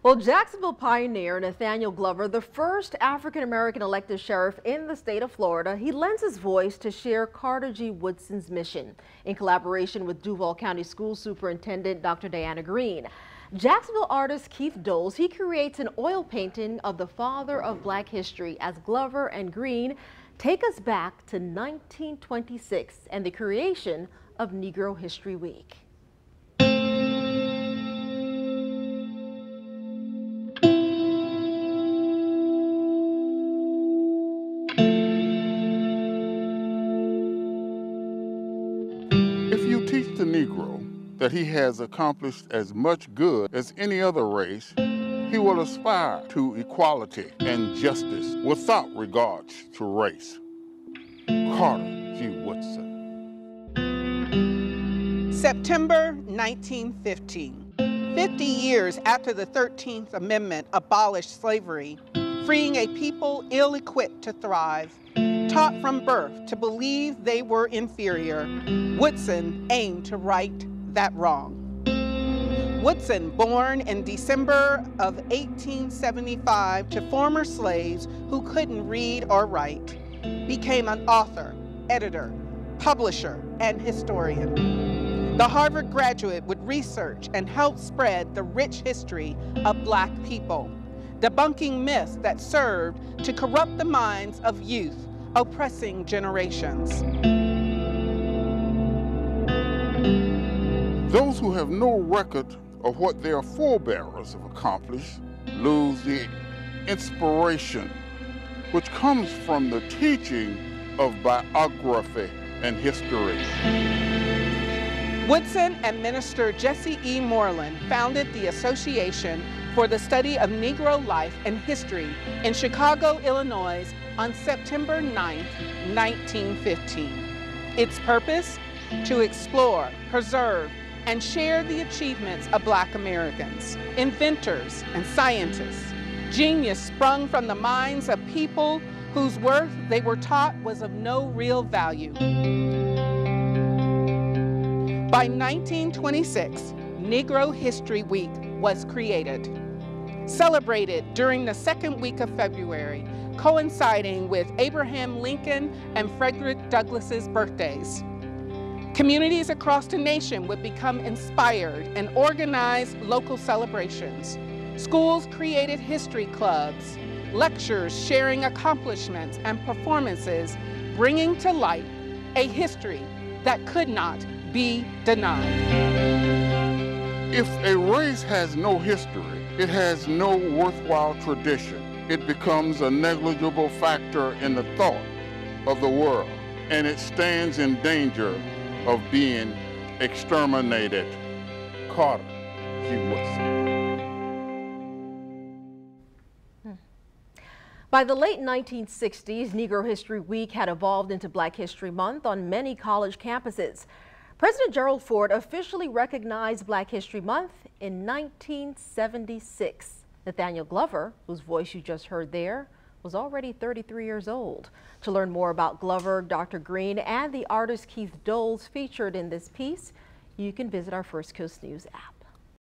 Well, Jacksonville pioneer Nathaniel Glover, the first African-American elected sheriff in the state of Florida, he lends his voice to share Carter G. Woodson's mission in collaboration with Duval County School Superintendent Dr. Greene. Jacksonville artist Keith Doles, he creates an oil painting of the father of Black history as Glover and Greene take us back to 1926 and the creation of Negro History Week. If you teach the Negro that he has accomplished as much good as any other race, he will aspire to equality and justice without regards to race. Carter G. Woodson. September 1915. 50 years after the 13th Amendment abolished slavery, freeing a people ill-equipped to thrive, taught from birth to believe they were inferior, Woodson aimed to right that wrong. Woodson, born in December of 1875 to former slaves who couldn't read or write, became an author, editor, publisher, and historian. The Harvard graduate would research and help spread the rich history of Black people, debunking myths that served to corrupt the minds of youth, oppressing generations. Those who have no record of what their forebears have accomplished lose the inspiration which comes from the teaching of biography and history. Woodson and Minister Jesse E. Moreland founded the Association for the Study of Negro Life and History in Chicago, Illinois on September 9, 1915. Its purpose? To explore, preserve, and share the achievements of Black Americans, inventors and scientists, genius sprung from the minds of people whose worth they were taught was of no real value. By 1926, Negro History Week was created, celebrated during the second week of February, coinciding with Abraham Lincoln and Frederick Douglass's birthdays. Communities across the nation would become inspired and organize local celebrations. Schools created history clubs, lectures sharing accomplishments and performances, bringing to light a history that could not be denied. If a race has no history, it has no worthwhile tradition. It becomes a negligible factor in the thought of the world, and it stands in danger of being exterminated. Carter G. Woodson. By the late 1960s, Negro History Week had evolved into Black History Month on many college campuses. President Gerald Ford officially recognized Black History Month in 1976. Nathaniel Glover, whose voice you just heard there, was already 33 years old. To learn more about Glover, Dr. Greene, and the artist Keith Doles featured in this piece, you can visit our First Coast News app.